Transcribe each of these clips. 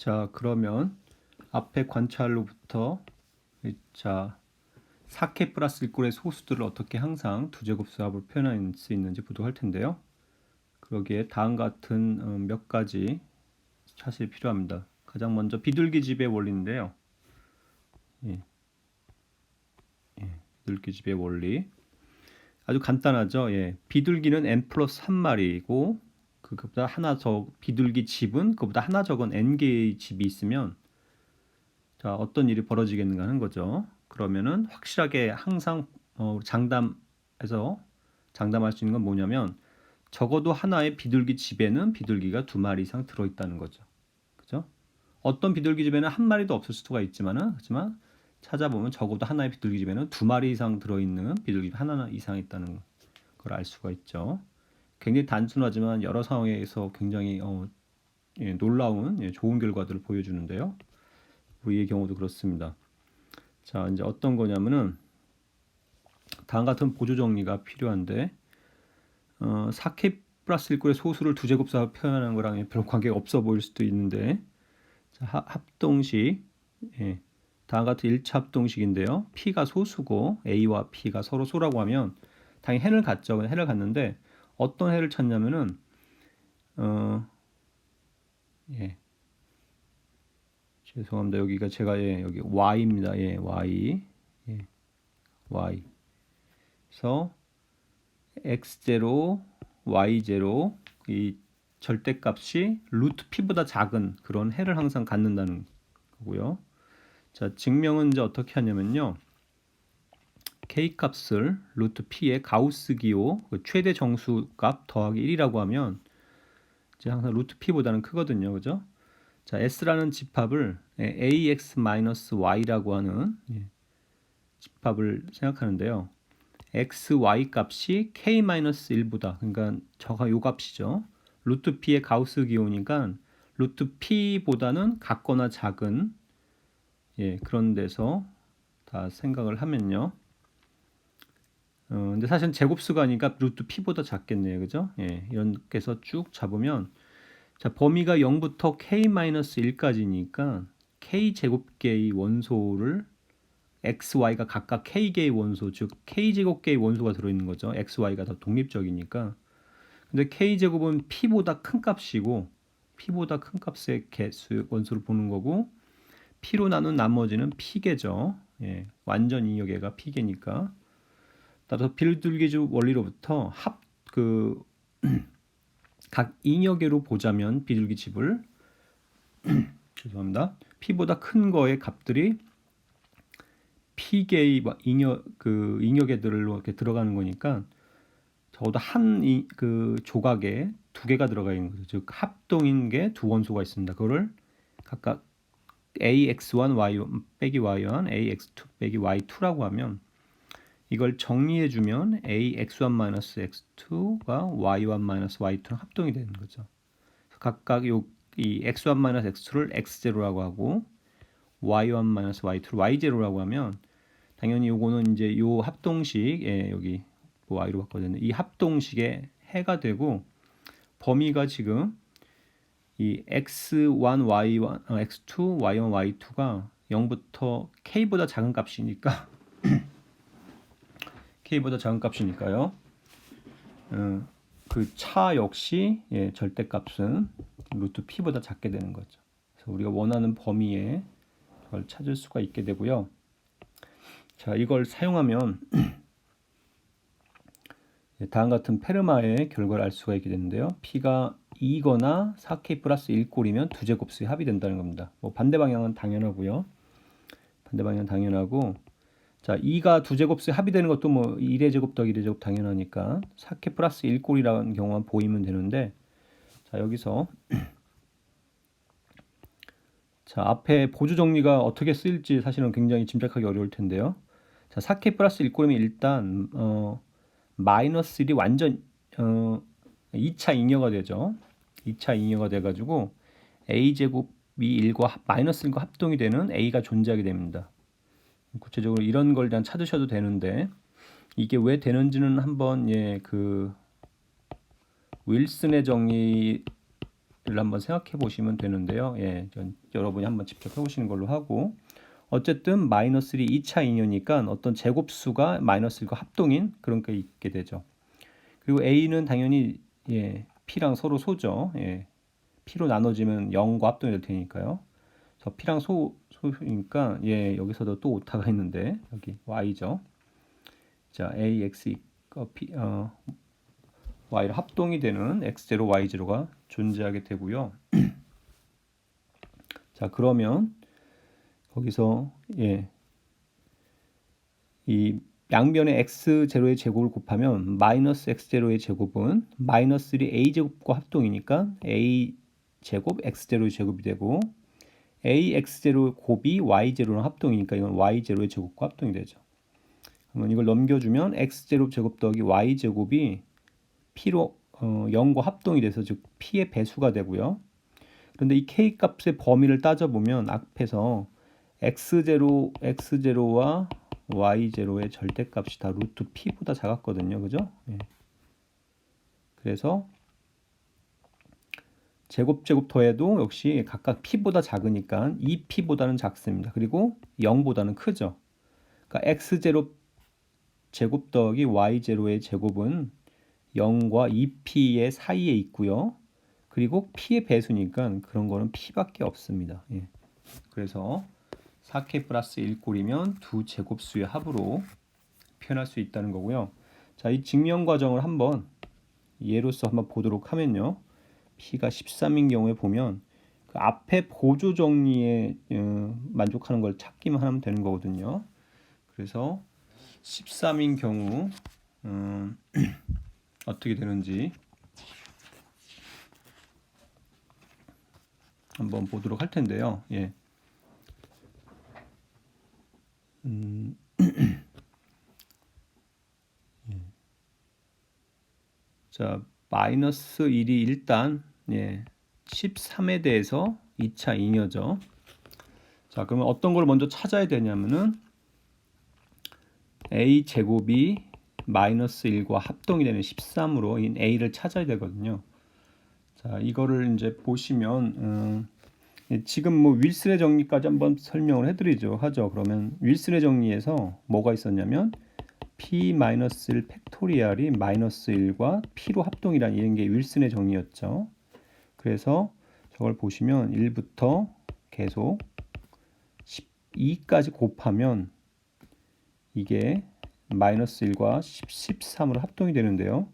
자, 그러면 앞에 관찰로부터 자, 4K 플러스 1꼴의 소수들을 어떻게 항상 두제곱수합으로 표현할 수 있는지 보도록 할 텐데요. 그러기에 다음 같은 몇 가지 사실이 필요합니다. 가장 먼저 비둘기 집의 원리인데요. 예, 비둘기 집의 원리. 아주 간단하죠. 예, 비둘기는 n 플러스 한 마리이고 그보다 하나 비둘기 집은 그보다 하나 적은 n 개의 집이 있으면 자, 어떤 일이 벌어지겠는가 하는 거죠. 그러면은 확실하게 항상 장담해서 장담할 수 있는 건 뭐냐면 적어도 하나의 비둘기 집에는 비둘기가 두 마리 이상 들어있다는 거죠. 그죠? 어떤 비둘기 집에는 한 마리도 없을 수가 있지만은 하지만 찾아보면 적어도 하나의 비둘기 집에는 두 마리 이상 들어있는 비둘기 집 하나 이상 있다는 걸 알 수가 있죠. 굉장히 단순하지만 여러 상황에서 굉장히 놀라운 좋은 결과들을 보여주는데요. 우리의 경우도 그렇습니다. 자, 이제 어떤 거냐면은 다음 같은 보조 정리가 필요한데 4K 플러스 1꼴의 소수를 두제곱수합 표현하는 거랑 별 관계가 없어 보일 수도 있는데 자, 합동식 다음 같은 1차 합동식인데요. P가 소수고 A와 P가 서로 소라고 하면 당연히 해를 갖죠. 해를 갖는데 어떤 해를 찾냐면은 죄송합니다. 여기가 제가 여기 y입니다. y. y. 그래서 x0, y0 이 절대값이 루트 p보다 작은 그런 해를 항상 갖는다는 거고요. 자, 증명은 이제 어떻게 하냐면요. k 값을 루트 p의 가우스 기호 최대 정수값 더하기 1이라고 하면 이제 항상 루트 p보다는 크거든요. 그죠? 자, s라는 집합을 ax-y라고 하는 집합을 생각하는데요. x, y 값이 k-1보다 그러니까 저가 요 값이죠. 루트 p의 가우스 기호니까 루트 p보다는 같거나 작은 그런 데서 다 생각을 하면요. 근데 사실은 제곱수가 아니니까 루트 p보다 작겠네요. 그죠? 이렇게 해서 쭉 잡으면 자, 범위가 0부터 k-1까지니까 k제곱계의 원소를 x, y가 각각 k개의 원소, 즉 k제곱계의 원소가 들어있는 거죠. x, y가 다 독립적이니까. 근데 k제곱은 p보다 큰 값이고 p보다 큰 값의 개수 원소를 보는 거고 p로 나눈 나머지는 p개죠. 완전 잉여계가 p개니까. 따라서 비둘기집 원리로부터 각 잉여계로 보자면 비둘기 집을 죄송합니다. p보다 큰 거의 값들이 p개의 잉여계들로 이렇게 들어가는 거니까 적어도 그 조각에 두 개가 들어가 있는 거죠. 즉 합동인 게 두 원소가 있습니다. 그거를 각각 ax1 y1 빼기 y1, ax2 빼기 y2라고 하면 이걸 정리해 주면 ax1-x2가 y1-y2랑 합동이 되는 거죠. 각각 이 x1-x2를 x0라고 하고 y1-y2를 y0라고 하면 당연히 요거는 이제 요 합동식 여기 y로 바꿔졌네. 이 합동식의 해가 되고 범위가 지금 이 x1, y1, x2, y1, y2가 0부터 k보다 작은 값이니까 k보다 작은 값이니까요. 그 차 역시 절대값은 루트 p보다 작게 되는 거죠. 그래서 우리가 원하는 범위에 그걸 찾을 수가 있게 되고요. 자, 이걸 사용하면 다음 같은 페르마의 결과를 알 수가 있게 되는데요. p가 2거나 4k 플러스 1꼴이면 두제곱수의 합이 된다는 겁니다. 뭐 반대 방향은 당연하고요. 반대 방향은 당연하고 자, 2가 두제곱수의 합이 되는 것도 뭐 1의 제곱 더하기 1의 제곱 당연하니까 4k 플러스 1꼴이라는 경우만 보이면 되는데 자, 여기서 자, 앞에 보조 정리가 어떻게 쓰일지 사실은 굉장히 짐작하기 어려울 텐데요. 자, 4k 플러스 1꼴이면 일단 마이너스 1이 완전 2차 잉여가 되죠. 2차 잉여가 돼가지고 a제곱이 1과 마이너스 1과 합동이 되는 a가 존재하게 됩니다. 구체적으로 이런 걸 그냥 찾으셔도 되는데 이게 왜 되는지는 한번 그 윌슨의 정리 한번 생각해 보시면 되는데요. 예, 여러분이 한번 직접 해보시는 걸로 하고, 어쨌든 마이너스 1이 2차 이뇨니까 어떤 제곱수가 마이너스 1과 합동인 그런 게 있게 되죠. 그리고 A는 당연히 예, P랑 서로 소죠. 예, P로 나눠지면 0과 합동이 될 테니까요. 저 P랑 소니까 예, 여기서도 또 오타가 있는데 여기 Y죠. 자, A, X, Y를 합동이 되는 X0, Y0가 존재하게 되고요. 자, 그러면 거기서 예, 이 양변의 x0의 제곱을 곱하면 마이너스 x0의 제곱은 마이너스 1이 a제곱과 합동이니까 a제곱 x0의 제곱이 되고 ax0 곱이 y0랑 합동이니까 이건 y0의 제곱과 합동이 되죠. 그러면 이걸 넘겨주면 x0 제곱 더하기 y 제곱이 p로 0과 합동이 돼서 즉 p의 배수가 되고요. 그런데 이 k 값의 범위를 따져보면 앞에서 x0와 y0의 절대값이 다 루트 p보다 작았거든요. 그죠? 예. 그래서 제곱 더해도 역시 각각 p보다 작으니까 2p보다는 작습니다. 그리고 0보다는 크죠. 그러니까 x0 제곱 더하기 y0의 제곱은 0과 2p의 사이에 있고요. 그리고 p의 배수니까 그런 거는 p밖에 없습니다. 예. 그래서 4k 플러스 1꼴이면 두 제곱수의 합으로 표현할 수 있다는 거고요. 자, 이 증명 과정을 한번 예로서 한번 보도록 하면요. p가 13인 경우에 보면 그 앞에 보조 정리에 만족하는 걸 찾기만 하면 되는 거거든요. 그래서 13인 경우 어떻게 되는지 한번 보도록 할 텐데요. 예. 자, 마이너스 1이 일단 예, 13에 대해서 2차 잉여죠. 자, 그러면 어떤 걸 먼저 찾아야 되냐면은 a 제곱이 마이너스 1과 합동이 되는 13으로 인 a를 찾아야 되거든요. 자, 이거를 이제 보시면 지금 뭐 윌슨의 정리까지 한번 설명을 하죠. 그러면 윌슨의 정리에서 뭐가 있었냐면 p-1 팩토리얼이 마이너스 1과 p로 합동이라는 이런 게 윌슨의 정리였죠. 그래서 저걸 보시면 1부터 계속 12까지 곱하면 이게 마이너스 1과 13으로 합동이 되는데요.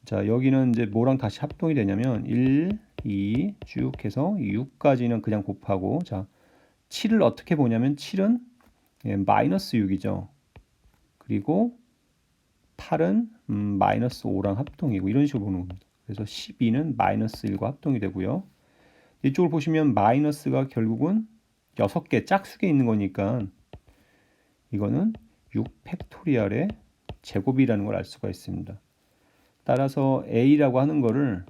자, 여기는 이제 뭐랑 다시 합동이 되냐면 1, 2 쭉 해서 6까지는 그냥 곱하고, 자, 7을 어떻게 보냐면 7은 마이너스 6이죠. 그리고 8은 마이너스 5랑 합동이고 이런 식으로 보는 겁니다. 그래서 12는 마이너스 1과 합동이 되고요. 이쪽을 보시면 마이너스가 결국은 6개 짝수에 있는 거니까 이거는 6팩토리얼의 제곱이라는 걸 알 수가 있습니다. 따라서 a라고 하는 거를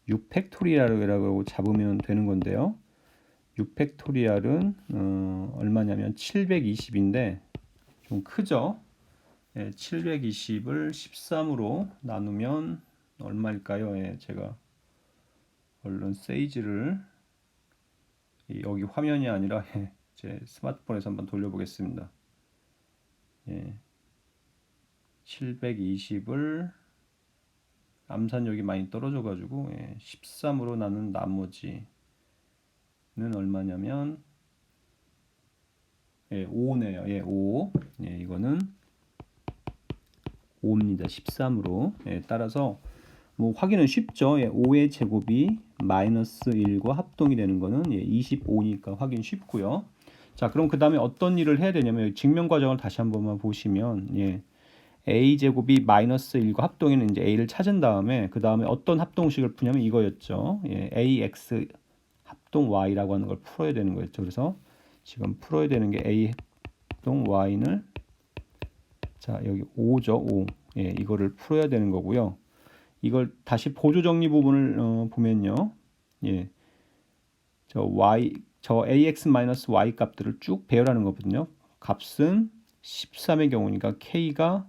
6팩토리얼이라고 잡으면 되는 건데요. 6팩토리얼은 얼마냐면 720인데 좀 크죠? 예, 720을 13으로 나누면 얼마일까요? 예, 제가 얼른 세이지를 여기 화면이 아니라 제 스마트폰에서 한번 돌려보겠습니다. 예, 720을 암산력이 많이 떨어져가지고 13으로 나눈 나머지는 얼마냐면 5네요. 5. 이거는 5입니다. 13으로. 따라서 뭐 확인은 쉽죠. 5의 제곱이 마이너스 1과 합동이 되는 거는 25니까 확인 쉽고요. 자, 그럼 그 다음에 어떤 일을 해야 되냐면 증명 과정을 다시 한 번만 보시면 a 제곱이 마이너스 1과 합동이는 이제 a를 찾은 다음에 그 다음에 어떤 합동식을 푸냐면 이거였죠. ax 합동 y라고 하는 걸 풀어야 되는 거였죠. 그래서 지금 풀어야 되는 게 a 합동 y는 자, 여기 5죠. 5. 이거를 풀어야 되는 거고요. 이걸 다시 보조 정리 부분을 보면요. 저 ax-y 값들을 쭉 배열하는 거거든요. 값은 13의 경우니까 k가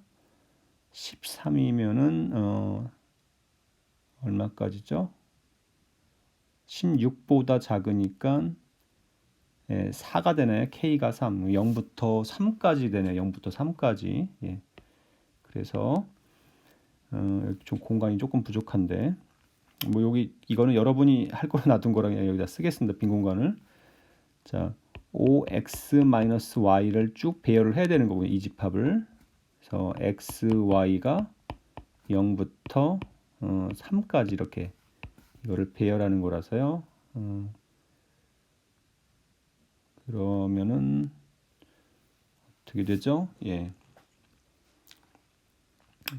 13이면은 얼마까지죠? 16보다 작으니까 4가 되네. K가 3. 0부터 3까지 되네. 0부터 3까지. 예. 그래서 좀 공간이 조금 부족한데 뭐 여기 이거는 여러분이 할 거로 놔둔 거라 그냥 여기다 쓰겠습니다. 빈 공간을. 자, 5x-y를 쭉 배열을 해야 되는 거고요. 이 집합을. 그래서 x, y가 0부터 3까지 이렇게 이거를 배열하는 거라서요. 그러면은 어떻게 되죠? 예.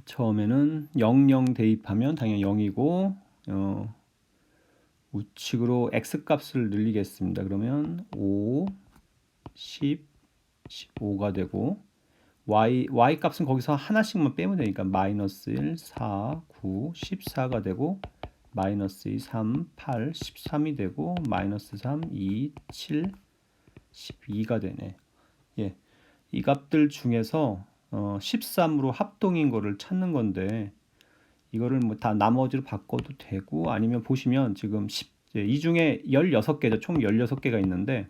처음에는 00 대입하면 당연히 0이고 우측으로 x 값을 늘리겠습니다. 그러면 5, 10, 15가 되고 y 값은 거기서 하나씩만 빼면 되니까 마이너스 1, 4, 9, 14가 되고 마이너스 2, 3, 8, 13이 되고 마이너스 3, 2, 7, 12가 되네. 예, 이 값들 중에서 13으로 합동인 거를 찾는 건데 이거를 뭐 다 나머지로 바꿔도 되고 아니면 보시면 지금 이 중에 16개죠. 총 16개가 있는데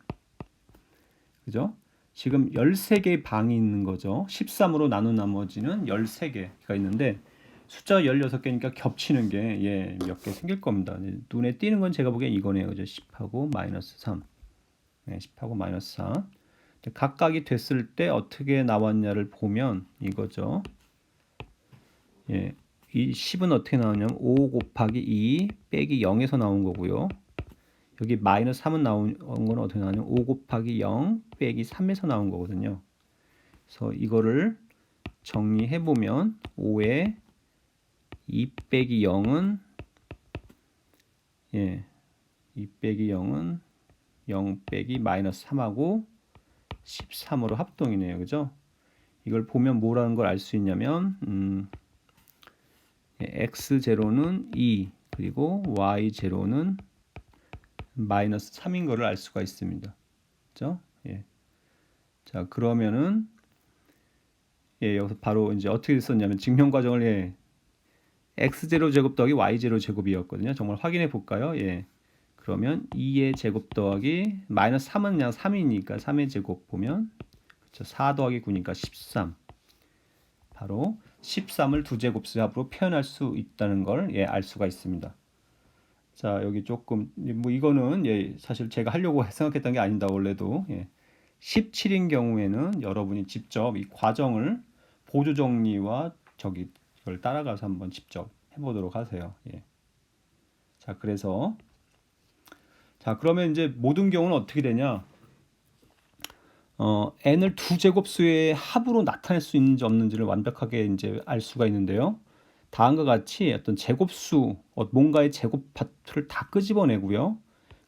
그죠? 지금 13개의 방이 있는 거죠. 13으로 나눈 나머지는 13개가 있는데 숫자가 16개니까 겹치는 게 몇 개 생길 겁니다. 눈에 띄는 건 제가 보기엔 이거네요. 그죠? 10하고 마이너스 3. 네, 10하고 마이너스 4. 각각이 됐을 때 어떻게 나왔냐를 보면 이거죠. 예. 이 10은 어떻게 나오냐면 5 곱하기 2 빼기 0에서 나온 거고요. 여기 마이너스 3은 나온 건 어떻게 나오냐면 5 곱하기 0 빼기 3에서 나온 거거든요. 그래서 이거를 정리해 보면 5에 2 빼기 0은 2 빼기 0은 0 빼기 마이너스 3하고 13으로 합동이네요. 그죠? 이걸 보면 뭐라는 걸 알 수 있냐면 x0는 2 그리고 y0는 마이너스 3인 거를 알 수가 있습니다. 그죠? 예. 자, 그러면은 여기서 바로 이제 어떻게 썼냐면 증명 과정을 x0 제곱 더하기 y0 제곱이었거든요. 정말 확인해 볼까요? 그러면 2의 제곱 더하기 마이너스 3은 그냥 3이니까 3의 제곱 보면 그렇죠. 4 더하기 9니까 13. 바로 13을 두 제곱수 합으로 표현할 수 있다는 걸 알 수가 있습니다. 자, 여기 조금 뭐 이거는 사실 제가 하려고 생각했던 게 아닙니다. 원래도 17인 경우에는 여러분이 직접 이 과정을 보조 정리와 이걸 따라가서 한번 직접 해보도록 하세요. 자, 그러면 이제 모든 경우는 어떻게 되냐? n을 두 제곱수의 합으로 나타낼 수 있는지 없는지를 완벽하게 이제 알 수가 있는데요. 다음과 같이 어떤 제곱수, 뭔가의 제곱 파트를 다 끄집어내고요.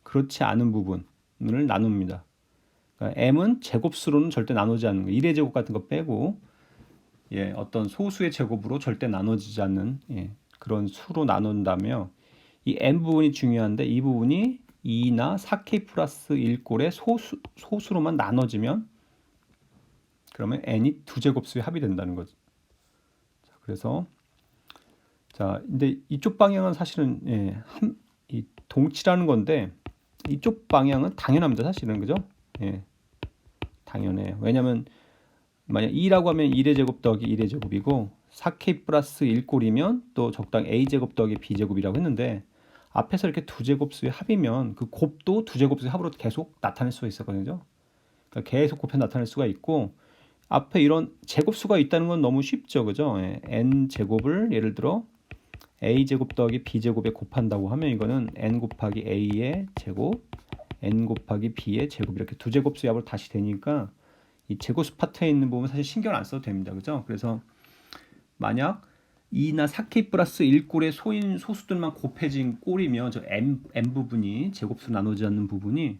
그렇지 않은 부분을 나눕니다. 그러니까 m은 제곱수로는 절대 나누지 않는 거. 1의 제곱 같은 거 빼고 어떤 소수의 제곱으로 절대 나눠지지 않는 그런 수로 나눈다며 이 n 부분이 중요한데 이 부분이 2나 4k 플러스 1꼴의 소수로만 나눠지면 그러면 n이 두 제곱수의 합이 된다는 거죠. 자, 그래서 근데 이쪽 방향은 사실은 이 동치라는 건데 이쪽 방향은 당연합니다. 사실은 그죠? 당연해요. 왜냐하면 만약 2라고 하면 1의 제곱 더하기 1의 제곱이고 4k 플러스 1꼴이면 또 적당히 a제곱 더하기 b제곱이라고 했는데 앞에서 이렇게 두 제곱수의 합이면 그 곱도 두 제곱수의 합으로 계속 나타낼 수가 있었거든요. 그러니까 계속 곱해 나타낼 수가 있고 앞에 이런 제곱수가 있다는 건 너무 쉽죠. 그죠? n 제곱을 예를 들어 a 제곱 더하기 b 제곱에 곱한다고 하면 이거는 n 곱하기 a의 제곱 n 곱하기 b의 제곱 이렇게 두 제곱수의 합으로 다시 되니까 이 제곱수 파트에 있는 부분 사실 신경 안 써도 됩니다. 그죠? 그래서 만약 2나 4k 플러스 1꼴의 소수들만 곱해진 꼴이면 저 m 부분이 제곱수 나누지 않는 부분이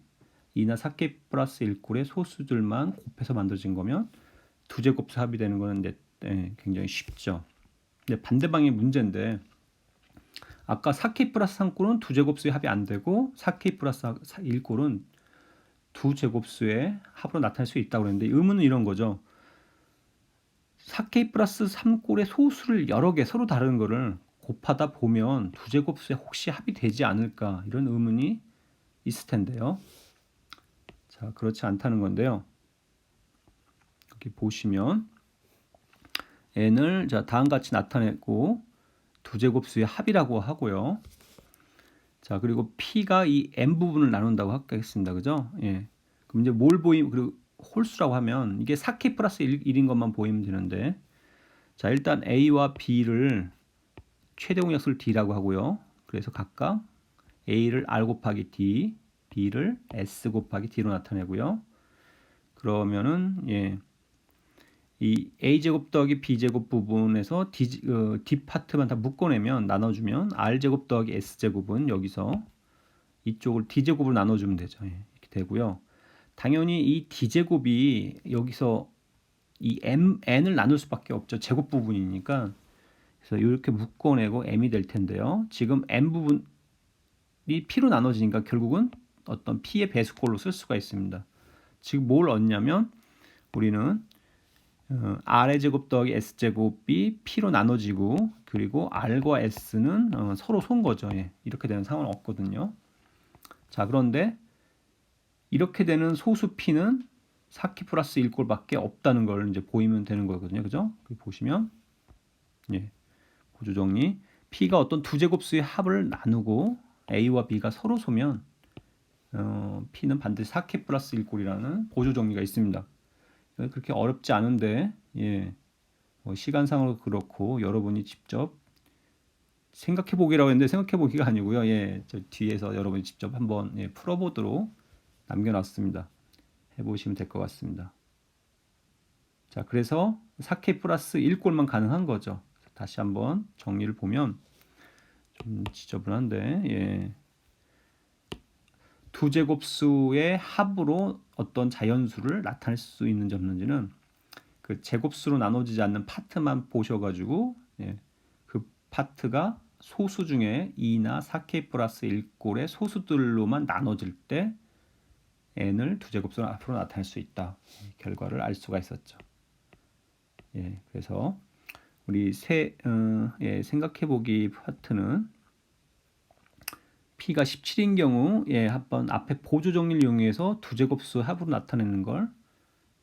2나 4k 플러스 1꼴의 소수들만 곱해서 만들어진 거면 두 제곱수 합이 되는 거는 굉장히 쉽죠. 근데 반대 방향의 문제인데 아까 4k 플러스 3꼴은 두 제곱수의 합이 안 되고 4k 플러스 1꼴은 두 제곱수의 합으로 나타낼 수 있다고 그랬는데 의문은 이런 거죠. 4k 플러스 3꼴의 소수를 여러 개 서로 다른 거를 곱하다 보면 두 제곱수에 혹시 합이 되지 않을까 이런 의문이 있을 텐데요. 자, 그렇지 않다는 건데요. 여기 보시면 n을 자 다음같이 나타냈고 두 제곱수의 합이라고 하고요. 자, 그리고 p가 이 n 부분을 나눈다고 하겠습니다. 그죠? 예. 그럼 이제 뭘 그리고 홀수라고 하면 이게 4k 플러스 1인 것만 보이면 되는데, 자, 일단 a와 b를 최대 공약수를 d라고 하고요. 그래서 각각 a를 r 곱하기 d, b를 s 곱하기 d로 나타내고요. 그러면은 이 a제곱 더하기 b제곱 부분에서 d 파트만 다 묶어내면 나눠주면 r제곱 더하기 s제곱은 여기서 이쪽을 d제곱으로 나눠주면 되죠. 이렇게 되고요. 당연히 이 d제곱이 여기서 이 n을 나눌 수밖에 없죠. 제곱 부분이니까. 그래서 이렇게 묶어내고 m이 될 텐데요. 지금 n 부분이 p로 나눠지니까 결국은 어떤 p의 배수꼴로 쓸 수가 있습니다. 지금 뭘 얻냐면 우리는 r의 제곱 더하기 s제곱이 p로 나눠지고, 그리고 r과 s는 서로 쏜 거죠. 이렇게 되는 상황은 없거든요. 자, 그런데 이렇게 되는 소수 p는 4k 플러스 1꼴밖에 없다는 걸 이제 보이면 되는 거거든요. 그죠? 보시면 보조 정리. p가 어떤 두 제곱수의 합을 나누고 a와 b가 서로 쏘면 p는 반드시 4k 플러스 1꼴이라는 보조 정리가 있습니다. 그렇게 어렵지 않은데 뭐 시간상으로 그렇고 여러분이 직접 생각해 보기라고 했는데 생각해 보기가 아니고요. 저 뒤에서 여러분이 직접 한번 풀어보도록 남겨놨습니다. 해보시면 될 것 같습니다. 자, 그래서 4k 플러스 1꼴만 가능한 거죠. 다시 한번 정리를 보면 좀 지저분한데 두 제곱수의 합으로 어떤 자연수를 나타낼 수 있는지 없는지는 그 제곱수로 나눠지지 않는 파트만 보셔가지고 그 파트가 소수 중에 2나 4k 플러스 1꼴의 소수들로만 나눠질 때 n을 두 제곱수로 앞으로 나타낼 수 있다. 결과를 알 수가 있었죠. 그래서 우리 생각해보기 파트는 p가 17인 경우 한번 앞에 보조 정리를 이용해서 두 제곱수 합으로 나타내는 걸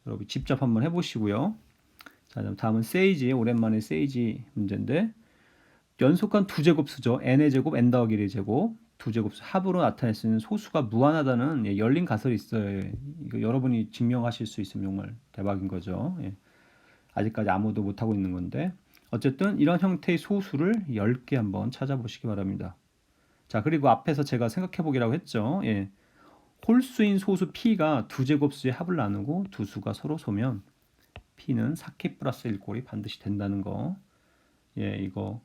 여러분 직접 한번 해보시고요. 자, 다음은 세이지, 오랜만에 세이지 문제인데 연속한 두 제곱수죠. n의 제곱, n 더하기 1의 제곱, 두 제곱수 합으로 나타낼 수 있는 소수가 무한하다는 열린 가설이 있어요. 이거 여러분이 증명하실 수 있으면 정말 대박인 거죠. 아직까지 아무도 못하고 있는 건데 어쨌든 이런 형태의 소수를 10개 한번 찾아보시기 바랍니다. 자, 그리고 앞에서 제가 생각해 보기라고 했죠. 홀수인 소수 p가 두 제곱수의 합을 나누고 두 수가 서로 쏘면 p는 4k 플러스 1꼴이 반드시 된다는 거. 이거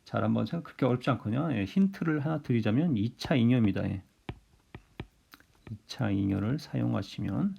잘 한번 생각, 그렇게 어렵지 않거든요. 힌트를 하나 드리자면 2차 잉여입니다. 2차 잉여를 사용하시면